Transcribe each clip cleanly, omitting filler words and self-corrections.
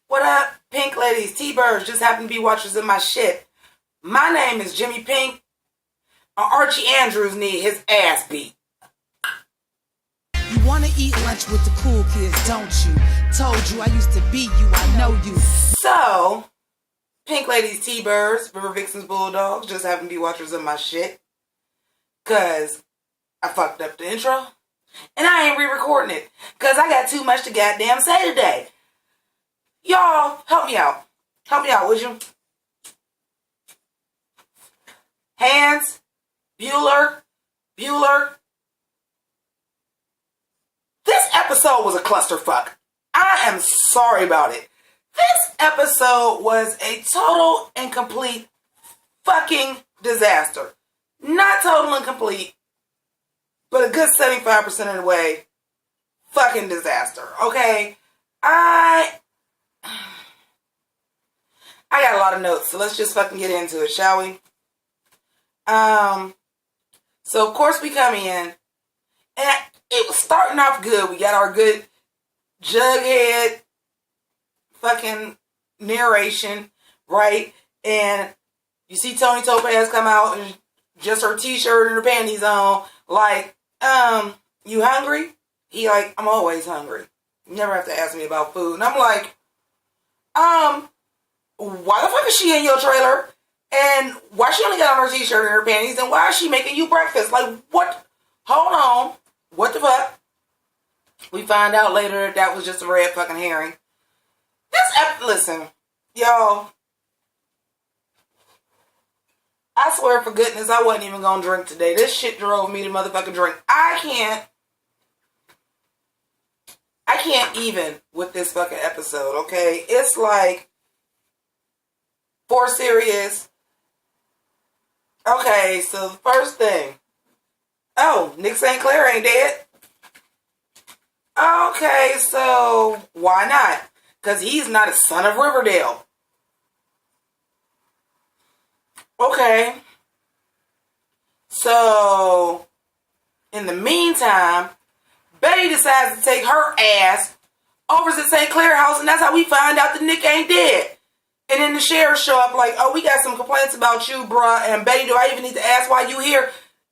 What up, Pink ladies, T-birds, just happen to be watchers of my shit. My name is Jimmy Pynk. Archie Andrews need his ass beat. You wanna eat lunch with the cool kids, don't you? Told you I used to be you, I know you. So, Pink ladies, T-birds, River Vixens, Bulldogs, just happen to be watchers of my shit. Cause I fucked up the intro. And I ain't re-recording it. Cause I got too much to goddamn say today. Y'all, help me out. Help me out, would you? Hands, Bueller. This episode was a clusterfuck. I am sorry about it. This episode was a total and complete fucking disaster. Not total and complete, but a good 75% of the way, fucking disaster. Okay? I got a lot of notes, so let's just fucking get into it, shall we? So of course we come in, and it was starting off good. We got our good Jughead fucking narration, right? And you see Tony Topaz come out and just her t-shirt and her panties on, like, you hungry? He like, I'm always hungry. You never have to ask me about food. And I'm like, why the fuck is she in your trailer? And why she only got on her t-shirt and her panties? And why is she making you breakfast? Like, what? Hold on. What the fuck? We find out later that was just a red fucking herring. Listen, y'all. I swear for goodness, I wasn't even gonna drink today. This shit drove me to motherfucking drink. I can't even with this fucking episode, okay? It's like, for serious. Okay, so the first thing. Oh, Nick St. Clair ain't dead. Okay, so why not? Because he's not a son of Riverdale. Okay. So, in the meantime, Betty decides to take her ass over to St. Clair house, and that's how we find out that Nick ain't dead. And then the sheriff show up like, oh, we got some complaints about you, bruh. And Betty, do I even need to ask why you here?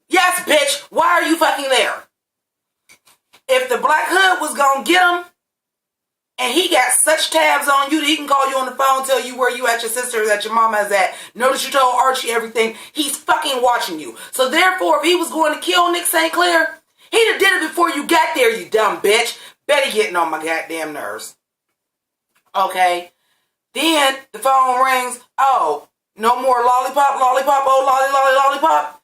Yes, bitch. Why are you fucking there? If the Black Hood was gonna get him, and he got such tabs on you that he can call you on the phone, tell you where you at, your sister, that your mama is at. Notice you told Archie everything. He's fucking watching you. So therefore, if he was going to kill Nick St. Clair, he'd have did it before you got there, you dumb bitch. Betty getting on my goddamn nerves. Okay. Then the phone rings. Oh, no more lollipop, oh, lollipop.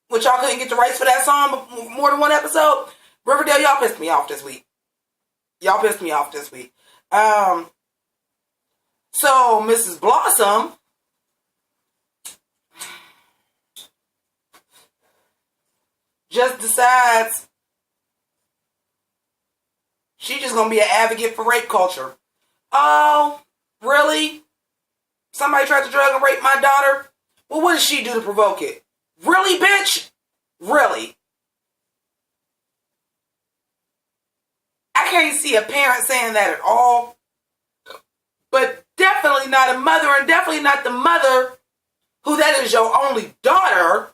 Which y'all couldn't get the rights for that song more than one episode. Riverdale, y'all pissed me off this week. So Mrs. Blossom just decides she's just gonna be an advocate for rape culture. Oh, really? Somebody tried to drug and rape my daughter? Well, what did she do to provoke it? Really, bitch? Really? I can't see a parent saying that at all. But definitely not a mother, and definitely not the mother who that is your only daughter,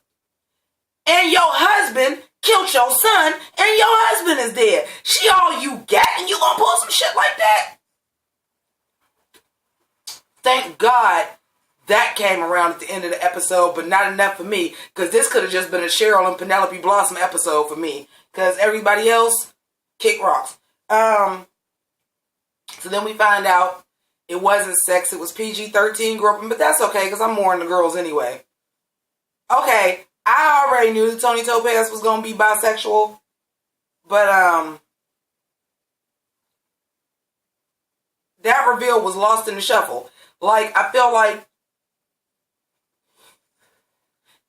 and your husband killed your son, and your husband is dead. She all you got, and you gonna pull some shit like that? Thank God that came around at the end of the episode, but not enough for me, because this could have just been a Cheryl and Penelope Blossom episode for me, because everybody else kick rocks. So then we find out it wasn't sex, it was PG-13 groping, but that's okay, because I'm more into girls anyway. Okay, I already knew that Tony Topaz was going to be bisexual, but, that reveal was lost in the shuffle. Like, I feel like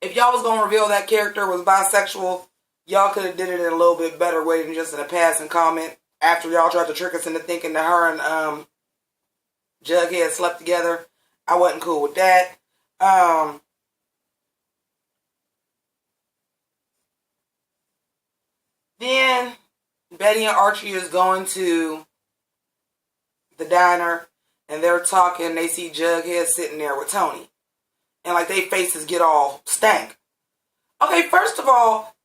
if y'all was going to reveal that character was bisexual, y'all could have did it in a little bit better way than just in a passing comment after y'all tried to trick us into thinking that her and Jughead slept together. I wasn't cool with that. Then Betty and Archie is going to the diner, and they're talking. They see Jughead sitting there with Tony. And like they faces get all stank. Okay, first of all,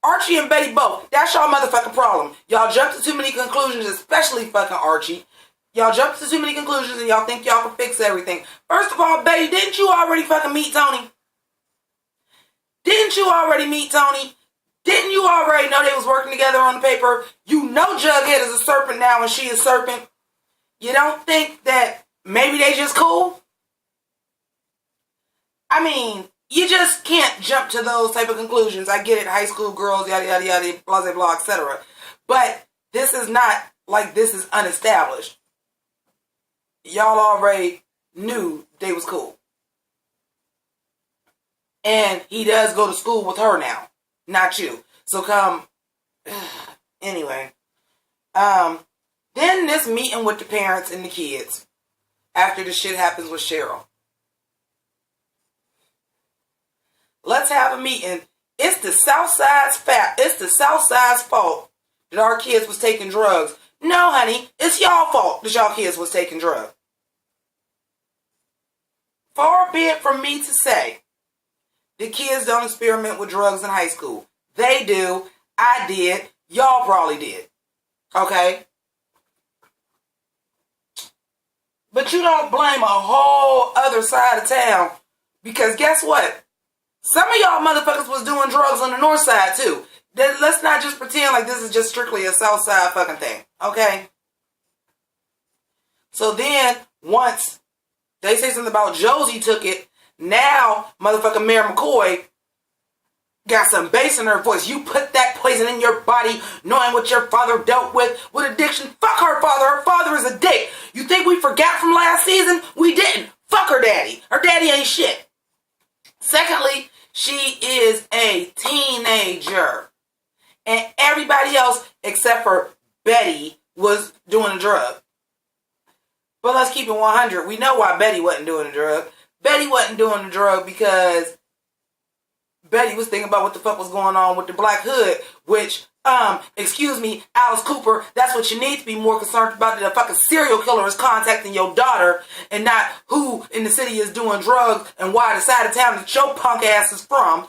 Archie and Betty both. That's y'all motherfucking problem. Y'all jump to too many conclusions, especially fucking Archie. Y'all jump to too many conclusions and y'all think y'all can fix everything. First of all, Betty, didn't you already fucking meet Tony? Didn't you already meet Tony? Didn't you already know they was working together on the paper? You know Jughead is a serpent now and she is serpent. You don't think that maybe they just cool? I mean, you just can't jump to those type of conclusions. I get it, high school girls, yada, yada, yada, blah, blah, blah, etc. But this is not like this is unestablished. Y'all already knew they was cool. And he does go to school with her now, not you. So come, anyway. Then this meeting with the parents and the kids after the shit happens with Cheryl. Let's have a meeting. It's the Southside's fault that our kids was taking drugs. No, honey, it's y'all fault that y'all kids was taking drugs. Far be it from me to say the kids don't experiment with drugs in high school. They do. I did. Y'all probably did. Okay? But you don't blame a whole other side of town because guess what? Some of y'all motherfuckers was doing drugs on the north side too. Let's not just pretend like this is just strictly a south side fucking thing. Okay? So then, once they say something about Josie took it, now motherfucking Mayor McCoy got some bass in her voice. You put that poison in your body knowing what your father dealt with addiction. Fuck her father. Her father is a dick. You think we forgot from last season? We didn't. Fuck her daddy. Her daddy ain't shit. Secondly, she is a teenager. And everybody else except for Betty was doing a drug. But let's keep it 100. We know why Betty wasn't doing a drug. Betty wasn't doing the drug because Betty was thinking about what the fuck was going on with the Black Hood, which, excuse me, Alice Cooper, that's what you need to be more concerned about, that a fucking serial killer is contacting your daughter and not who in the city is doing drugs and why the side of town that your punk ass is from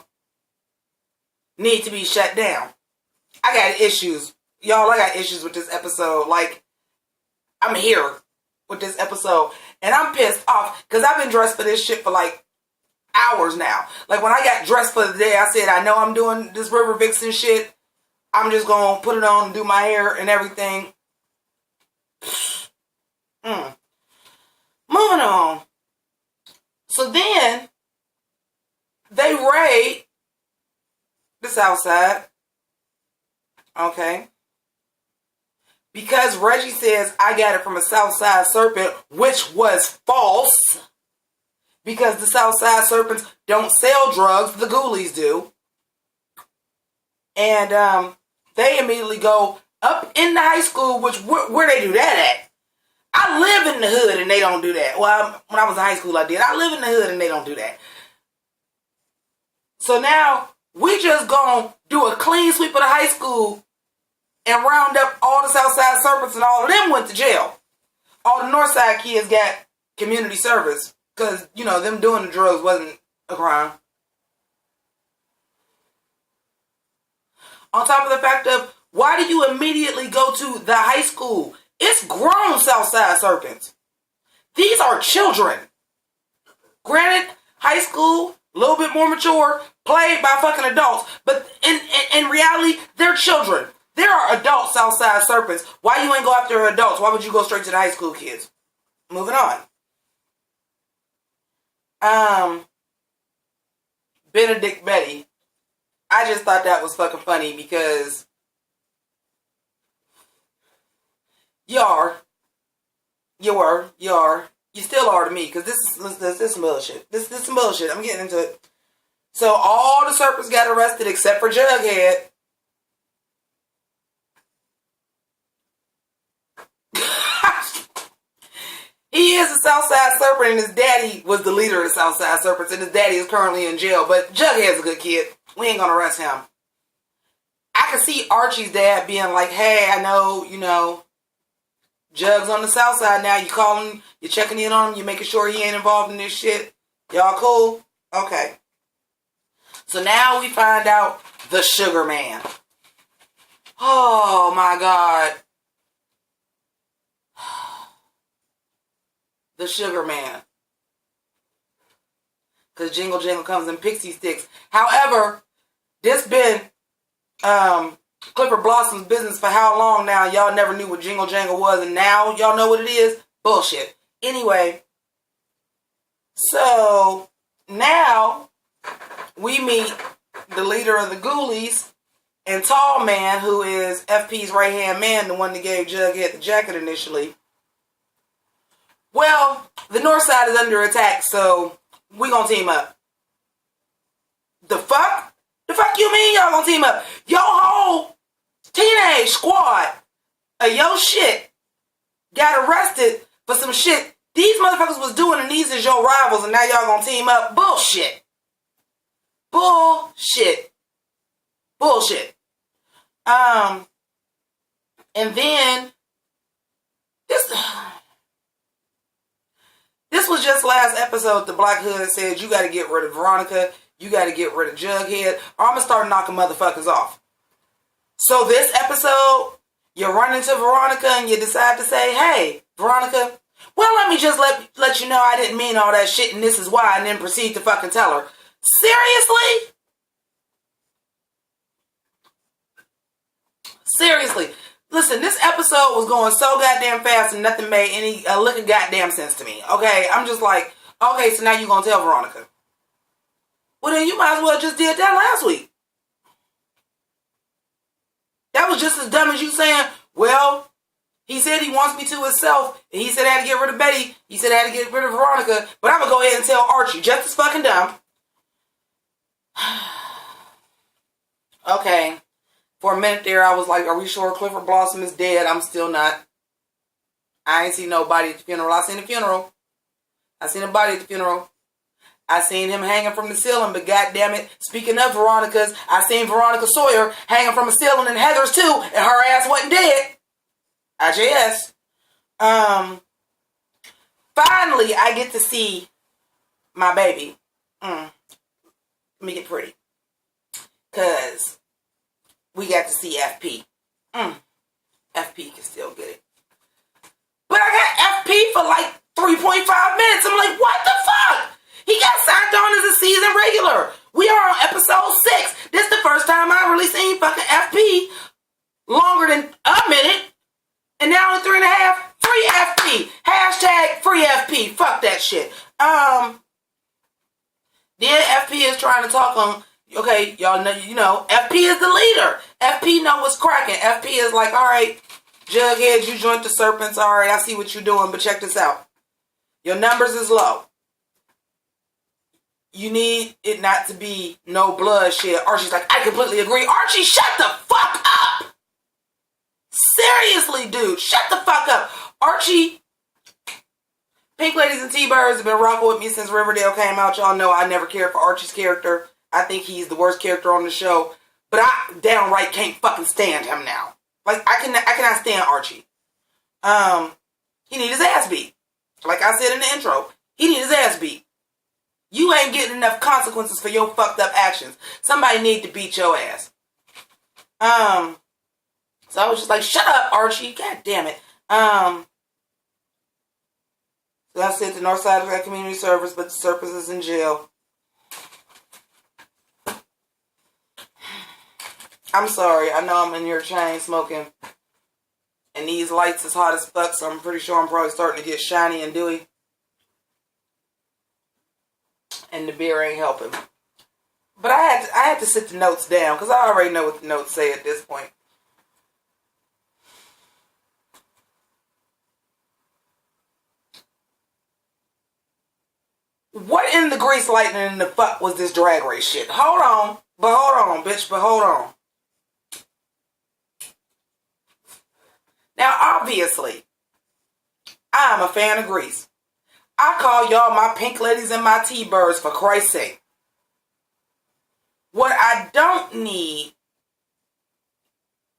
need to be shut down. I got issues. Y'all, I got issues with this episode. Like, I'm here with this episode and I'm pissed off because I've been dressed for this shit for like hours now. Like when I got dressed for the day, I said, I know I'm doing this River Vixen shit. I'm just going to put it on and do my hair and everything. Moving on. So then they raid the South Side. Okay. Because Reggie says, I got it from a Southside serpent, which was false. Because the Southside serpents don't sell drugs, the ghoulies do. And they immediately go up in the high school, which where they do that at. I live in the hood and they don't do that. Well, when I was in high school I did. I live in the hood and they don't do that. So now we just gonna do a clean sweep of the high school and round up all the Southside serpents, and all of them went to jail. All the Northside kids got community service because, you know, them doing the drugs wasn't a crime. On top of the fact of, why do you immediately go to the high school? It's grown Southside serpents. These are children. Granted, high school, a little bit more mature, played by fucking adults, but in reality, they're children. There are adult Southside serpents. Why you ain't go after adults? Why would you go straight to the high school kids? Moving on. Benedict Betty. I just thought that was fucking funny because you still are to me because this is some bullshit. This is some bullshit. I'm getting into it. So all the serpents got arrested except for Jughead. He is a Southside serpent and his daddy was the leader of the Southside serpents and his daddy is currently in jail. But Jughead's a good kid. We ain't gonna arrest him. I can see Archie's dad being like, hey, I know, you know, Jug's on the south side now. You calling, you checking in on him, you making sure he ain't involved in this shit. Y'all cool? Okay. So now we find out the Sugar Man. Oh my God. The Sugar Man. Because Jingle Jangle comes in pixie sticks. However, this been Clifford Blossom's business for how long now? Y'all never knew what Jingle Jangle was, and now y'all know what it is? Bullshit. Anyway, so now we meet the leader of the Ghoulies and Tall Man, who is FP's right-hand man, the one that gave Jughead the jacket initially. Well, the north side is under attack, so we gonna team up. The fuck? The fuck you mean y'all gonna team up? Your whole teenage squad of your shit got arrested for some shit these motherfuckers was doing, and these is your rivals, and now y'all gonna team up? Bullshit. Bullshit. Bullshit. And then this was just last episode. The Black Hood said you got to get rid of Veronica, you got to get rid of Jughead, or I'm gonna start knocking motherfuckers off. So this episode, you run into Veronica and you decide to say, "Hey, Veronica, well, let me just let you know I didn't mean all that shit, and this is why," and then proceed to fucking tell her. Seriously? Seriously. Listen, this episode was going so goddamn fast and nothing made any lick of goddamn sense to me. Okay? I'm just like, okay, so now you're going to tell Veronica. Well, then you might as well just did that last week. That was just as dumb as you saying, well, he said he wants me to himself, and he said I had to get rid of Betty. He said I had to get rid of Veronica, but I'm going to go ahead and tell Archie. Just as fucking dumb. Okay. For a minute there, I was like, are we sure Clifford Blossom is dead? I'm still not. I ain't seen nobody at the funeral. I seen the funeral. I seen a body at the funeral. I seen him hanging from the ceiling, but goddammit, speaking of Veronica's, I seen Veronica Sawyer hanging from a ceiling and Heather's too, and her ass wasn't dead. IJS. Finally, I get to see my baby. Let me get pretty. Because we got to see FP. FP can still get it. But I got FP for like 3.5 minutes. I'm like, what the fuck? He got signed on as a season regular. We are on episode 6. This is the first time I really seen fucking FP longer than a minute. And now in 3.5, free FP. Hashtag free FP. Fuck that shit. Then FP is trying to talk on, okay, y'all know, you know, FP is the leader. FP know what's cracking. FP is like, all right, Jughead, you joined the Serpents. All right, I see what you're doing, but check this out. Your numbers is low. You need it not to be no bloodshed. Archie's like, I completely agree. Archie, shut the fuck up. Seriously, dude, shut the fuck up. Archie, Pink Ladies and T-Birds have been rocking with me since Riverdale came out. Y'all know I never cared for Archie's character. I think he's the worst character on the show. But I downright can't fucking stand him now. Like, I cannot stand Archie. He need his ass beat. Like I said in the intro, he need his ass beat. You ain't getting enough consequences for your fucked up actions. Somebody need to beat your ass. So I was just like, shut up, Archie. God damn it. So I said the north side of that community service, but the Serpents is in jail. I'm sorry. I know I'm in here chain smoking. And these lights is hot as fuck, so I'm pretty sure I'm probably starting to get shiny and dewy. And the beer ain't helping. But I had to sit the notes down, because I already know what the notes say at this point. What in the grease lightning in the fuck was this drag race shit? Hold on, bitch, but hold on. Now, obviously, I'm a fan of Grease. I call y'all my pink ladies and my T-birds for Christ's sake. What I don't need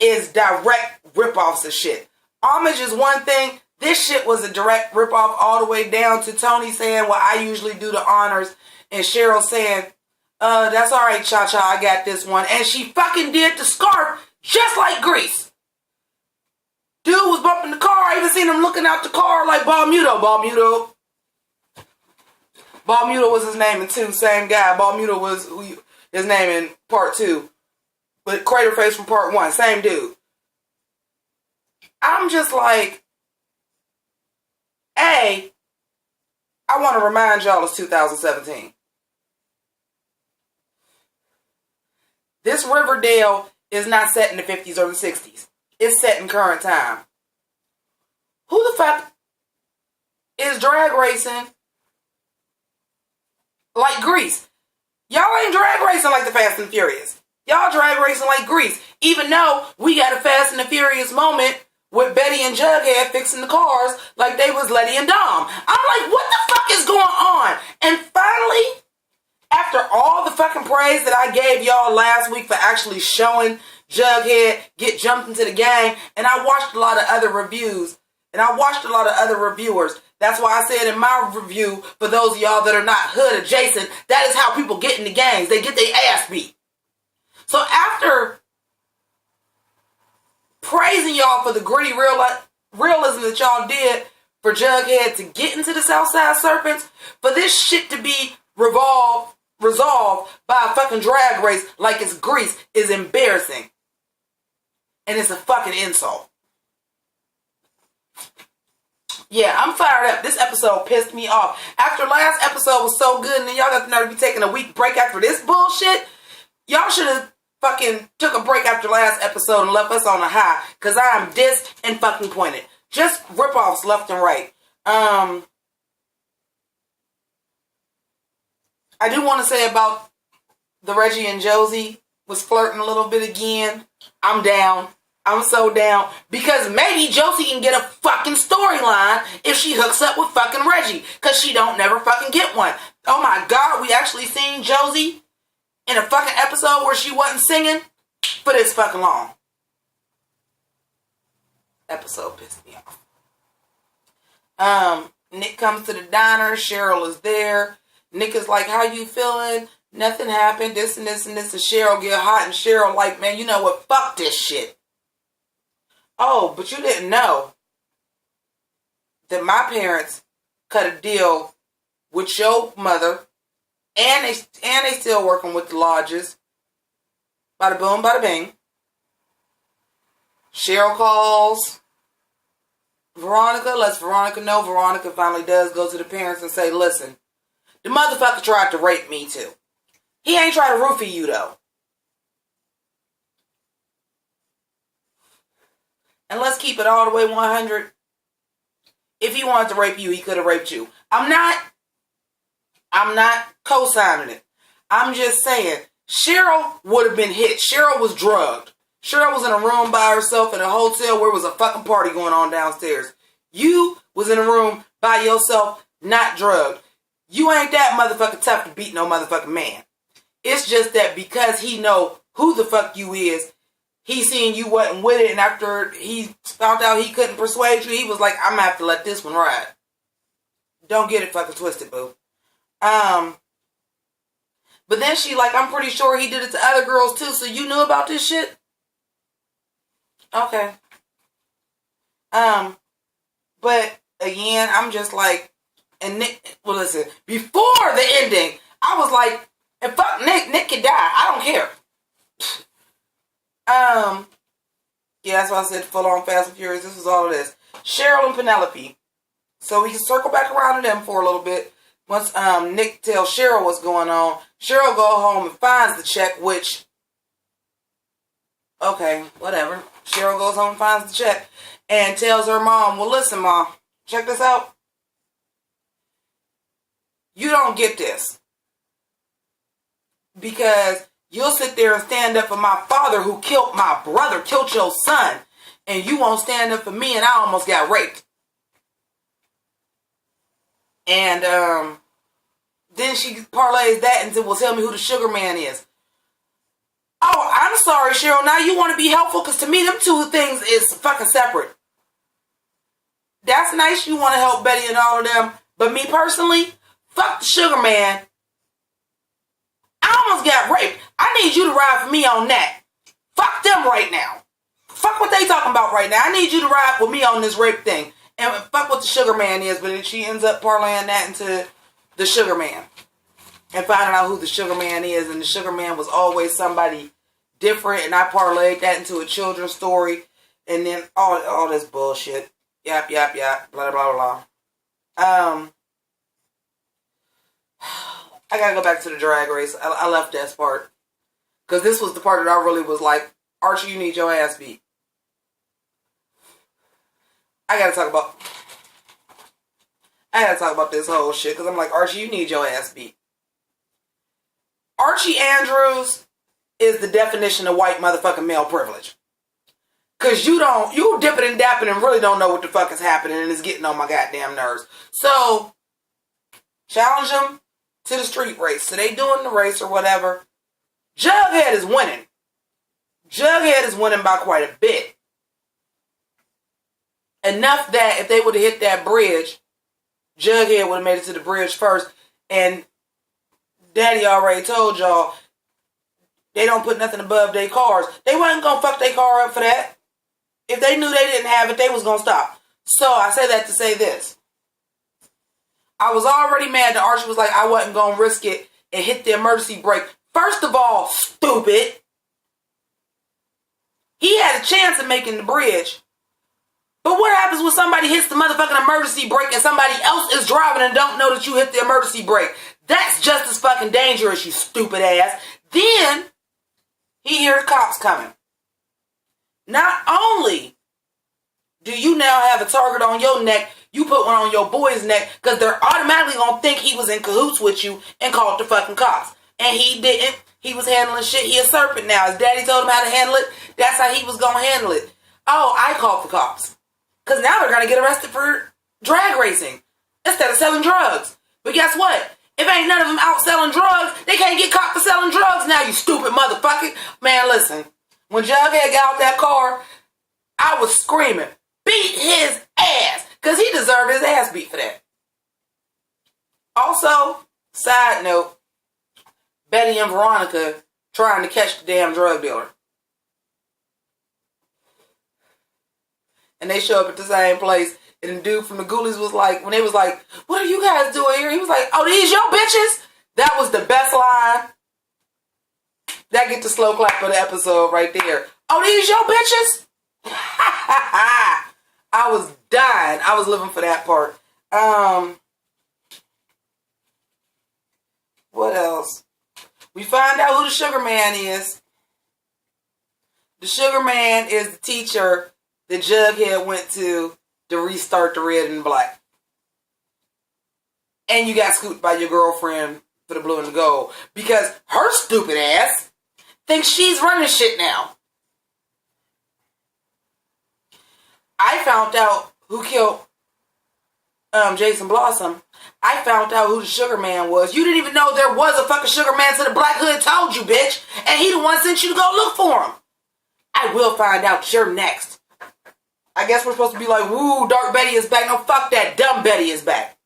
is direct rip-offs of shit. Homage is one thing. This shit was a direct ripoff all the way down to Tony saying, well, I usually do the honors. And Cheryl saying, that's all right, Cha-Cha, I got this one. And she fucking did the scarf just like Grease. Dude was bumping the car. I even seen him looking out the car like Balmuto. Balmuto was his name in 2. Same guy. Balmuto was his name in part 2. But Craterface from part 1. Same dude. I'm just like, I want to remind y'all it's 2017. This Riverdale is not set in the 50s or the 60s. It's set in current time. Who the fuck is drag racing like Grease? Y'all ain't drag racing like the Fast and Furious. Y'all drag racing like Grease. Even though we got a Fast and the Furious moment with Betty and Jughead fixing the cars like they was Letty and Dom. I'm like, what the fuck is going on? And finally, after all the fucking praise that I gave y'all last week for actually showing Jughead get jumped into the gang, and I watched a lot of other reviews, and I watched a lot of other reviewers. That's why I said in my review, for those of y'all that are not hood adjacent, that is how people get in the gangs. They get their ass beat. So after praising y'all for the gritty realism that y'all did for Jughead to get into the Southside Serpents, for this shit to be resolved by a fucking drag race like it's Grease is embarrassing. And it's a fucking insult. Yeah, I'm fired up. This episode pissed me off. After last episode was so good and then y'all got the nerve to be taking a week break after this bullshit, y'all should have fucking took a break after last episode and left us on a high. Because I am dissed and fucking pointed. Just rip-offs left and right. I do want to say about the Reggie and Josie was flirting a little bit again. I'm down. I'm so down. Because maybe Josie can get a fucking storyline if she hooks up with fucking Reggie. Because she don't never fucking get one. Oh my God, we actually seen Josie in a fucking episode where she wasn't singing for this fucking long. Episode pissed me off. Nick comes to the diner. Cheryl is there. Nick is like, how you feeling? Nothing happened. This and this and this. And Cheryl get hot. And Cheryl like, man, you know what? Fuck this shit. Oh, but you didn't know that my parents cut a deal with your mother. And they still working with the lodges. Bada boom, bada bing. Cheryl calls Veronica. Lets Veronica know. Veronica finally does go to the parents and say, listen, the motherfucker tried to rape me too. He ain't trying to roofie you though. And let's keep it all the way 100. If he wanted to rape you, he could have raped you. I'm not co-signing it. I'm just saying, Cheryl would have been hit. Cheryl was drugged. Cheryl was in a room by herself in a hotel where it was a fucking party going on downstairs. You was in a room by yourself, not drugged. You ain't that motherfucking tough to beat no motherfucking man. It's just that because he know who the fuck you is, he seen you wasn't with it, and after he found out he couldn't persuade you, he was like, I'm gonna have to let this one ride. Don't get it fucking twisted, boo. But then she like, I'm pretty sure he did it to other girls too, so you knew about this shit? Okay. But again, I'm just like, and Nick, well listen, before the ending, I was like, and fuck Nick can die. I don't care. Yeah, that's why I said full on Fast and Furious. This was all it is. Cheryl and Penelope. So we can circle back around to them for a little bit. Once Nick tells Cheryl what's going on, Cheryl go home and finds the check, which, okay, whatever. Cheryl goes home and finds the check and tells her mom, well, listen, Mom, check this out. You don't get this. Because you'll sit there and stand up for my father who killed my brother, killed your son, and you won't stand up for me and I almost got raped. And then she parlays that into, well, tell me who the sugar man is. Oh, I'm sorry, Cheryl. Now you want to be helpful? Because to me, them two things is fucking separate. that's nice you want to help Betty and all of them. But me personally, fuck the sugar man. I almost got raped. I need you to ride for me on that. Fuck them right now. Fuck what they talking about right now. I need you to ride with me on this rape thing. And fuck what the sugar man is. But she ends up parlaying that into the sugar man. And finding out who the sugar man is. And the sugar man was always somebody different. And I parlayed that into a children's story. And then all this bullshit. Yap, yap, yap. Blah, blah, blah, blah. I gotta go back to the drag race. I left that part. Because this was the part that I really was like, Archie, you need your ass beat. I gotta talk about this whole shit. Because I'm like, Archie, you need your ass beat. Archie Andrews is the definition of white motherfucking male privilege. Because you dipping and dapping and really don't know what the fuck is happening. And it's getting on my goddamn nerves. So, challenge them to the street race. So they doing the race or whatever. Jughead is winning. Jughead is winning by quite a bit. Enough that if they would have hit that bridge, Jughead would have made it to the bridge first. And Daddy already told y'all, they don't put nothing above their cars. They wasn't going to fuck their car up for that. If they knew they didn't have it, they was going to stop. So I say that to say this. I was already mad that Archie was like, I wasn't going to risk it and hit the emergency brake. First of all, stupid. He had a chance of making the bridge. But what happens when somebody hits the motherfucking emergency brake and somebody else is driving and don't know that you hit the emergency brake? That's just as fucking dangerous, you stupid ass. Then, he hear the cops coming. Not only do you now have a target on your neck, you put one on your boy's neck because they're automatically going to think he was in cahoots with you and called the fucking cops. And he didn't. He was handling shit. He a serpent now. His daddy told him how to handle it. That's how he was going to handle it. Oh, I called the cops. Because now they're going to get arrested for drag racing instead of selling drugs. But guess what? If ain't none of them out selling drugs, they can't get caught for selling drugs now, you stupid motherfucker. Man, listen. When Jughead got out that car, I was screaming, beat his ass. Because he deserved his ass beat for that. Also, side note, Betty and Veronica trying to catch the damn drug dealer. And they show up at the same place. And the dude from the Ghoulies was like, when they was like, what are you guys doing here? He was like, oh, these your bitches? That was the best line. That get the slow clap of the episode right there. Oh, these your bitches? I was dying. I was living for that part. What else? We find out who the sugar man is. The sugar man is the teacher that Jughead went to restart the red and black. And you got scooped by your girlfriend for the blue and the gold. Because her stupid ass thinks she's running shit now. I found out who killed Jason Blossom. I found out who the sugar man was. You didn't even know there was a fucking sugar man till the Black Hood told you, bitch. And he the one sent you to go look for him. I will find out. You're next. I guess we're supposed to be like, woo, Dark Betty is back. No, fuck that. Dumb Betty is back.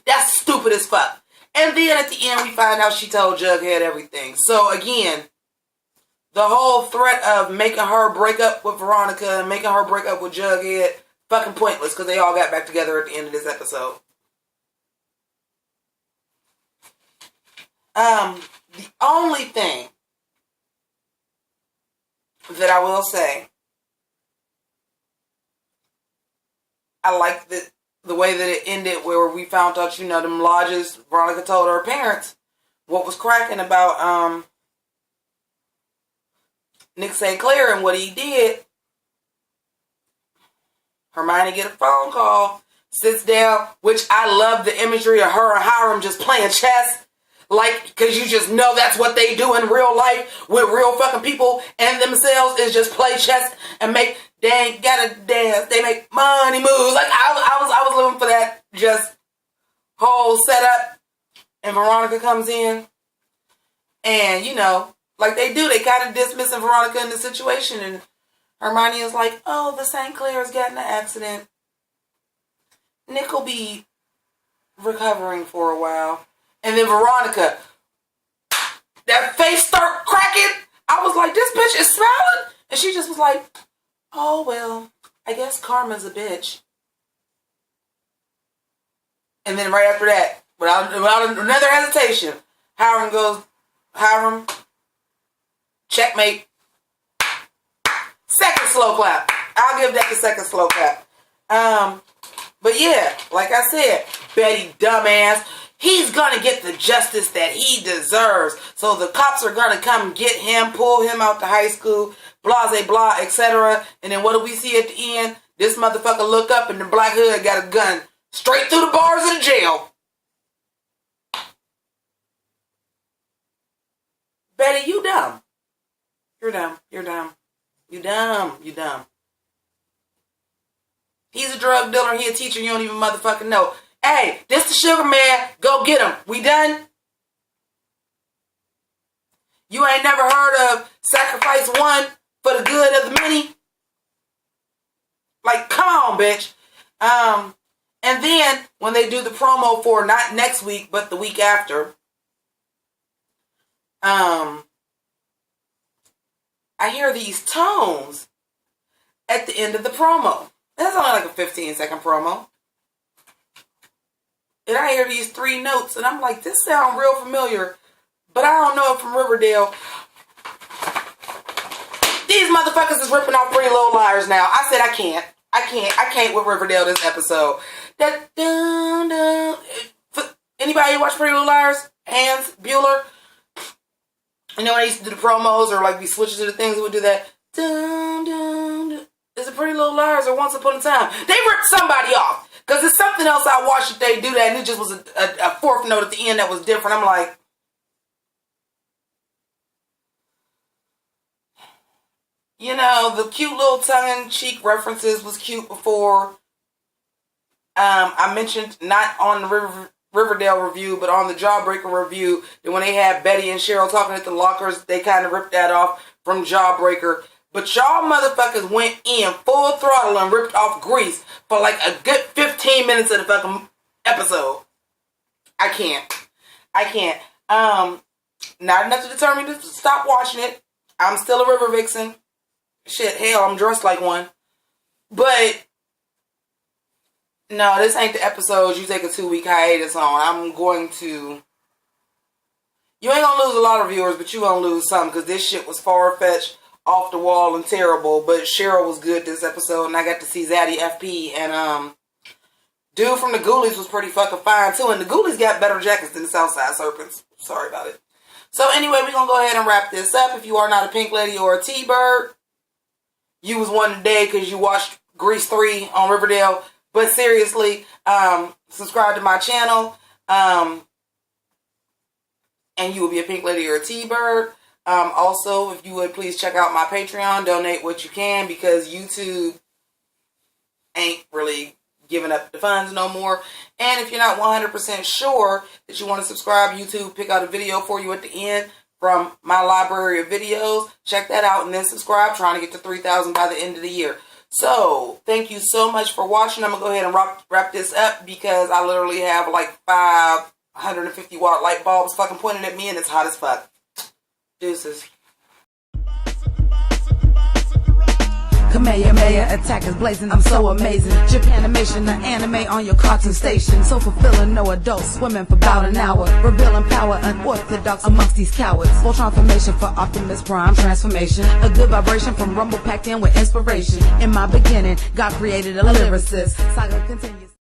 That's stupid as fuck. And then at the end, we find out she told Jughead everything. So again, the whole threat of making her break up with Veronica and making her break up with Jughead, fucking pointless because they all got back together at the end of this episode. The only thing that I will say, I like the way that it ended where we found out, you know, them lodges, Veronica told her parents what was cracking about Nick St. Clair and what he did. Hermione get a phone call, sits down, which I love the imagery of her and Hiram just playing chess. Like, because you just know that's what they do in real life with real fucking people and themselves is just play chess and make, they ain't gotta dance, they make money moves. Like, I was living for that just whole setup. And Veronica comes in and, you know, like they do, they kind of dismissing Veronica in the situation. And Hermione is like, oh, the St. Clair's got in an accident. Nick will be recovering for a while. And then Veronica, that face start cracking. I was like, this bitch is smiling. And she just was like, oh, well, I guess karma's a bitch. And then right after that, without another hesitation, Hiram goes, Hiram, checkmate. Second slow clap. I'll give that the second slow clap. But yeah, like I said, Betty dumbass, he's gonna get the justice that he deserves. So the cops are gonna come get him, pull him out to high school, blah, blah, etc. And then what do we see at the end? This motherfucker look up and the black hood got a gun straight through the bars of the jail. Betty, you dumb. You're dumb. You're dumb. You dumb. You dumb. He's a drug dealer. He a teacher. You don't even motherfucking know. Hey, this the sugar man. Go get him. We done? You ain't never heard of sacrifice one for the good of the many? Like, come on, bitch. And then when they do the promo for not next week, but the week after, I hear these tones at the end of the promo. That's only like a 15-second promo. And I hear these 3 notes, and I'm like, this sounds real familiar, but I don't know it from Riverdale. These motherfuckers is ripping off Pretty Little Liars now. I said I can't with Riverdale this episode. That dun dun. Anybody watch Pretty Little Liars? Hans Bueller. You know when I used to do the promos or like we switch to the things, we would do that. Dun dun dun. Is it Pretty Little Liars or Once Upon a Time? They ripped somebody off. Because it's something else I watched that they do that, and it just was a fourth note at the end that was different. I'm like, you know, the cute little tongue-in-cheek references was cute before. I mentioned not on the Riverdale review, but on the Jawbreaker review, that when they had Betty and Cheryl talking at the lockers, they kind of ripped that off from Jawbreaker. But y'all motherfuckers went in full throttle and ripped off Grease for like a good 15 minutes of the fucking episode. I can't. Not enough to determine to stop watching it. I'm still a river vixen. Shit, hell, I'm dressed like one. But no, this ain't the episode you take a 2-week hiatus on. I'm going to... You ain't gonna lose a lot of viewers, but you gonna lose some, because this shit was far-fetched, off the wall, and terrible. But Cheryl was good this episode, and I got to see Zaddy FP, and dude from the Ghoulies was pretty fucking fine too. And the Ghoulies got better jackets than the Southside Serpents. Sorry about it. So anyway, we're gonna go ahead and wrap this up. If you are not a Pink Lady or a T-Bird, you was one today because you watched Grease 3 on Riverdale. But seriously, subscribe to my channel, and you will be a Pink Lady or a T-Bird. Also, if you would please check out my Patreon, donate what you can, because YouTube ain't really giving up the funds no more. And if you're not 100% sure that you want to subscribe, YouTube pick out a video for you at the end from my library of videos. Check that out and then subscribe, trying to get to 3,000 by the end of the year. So, thank you so much for watching. I'm going to go ahead and wrap this up, because I literally have like 550 watt light bulbs fucking pointing at me, and it's hot as fuck. Deuces. Kamehameha attack is blazing, I'm so amazing. Japanimation, the anime on your cartoon station. So fulfilling, no adults swimming for about an hour. Revealing power, unorthodox amongst these cowards. Full transformation for Optimus Prime transformation. A good vibration from Rumble packed in with inspiration. In my beginning, God created a lyricist. Saga continues.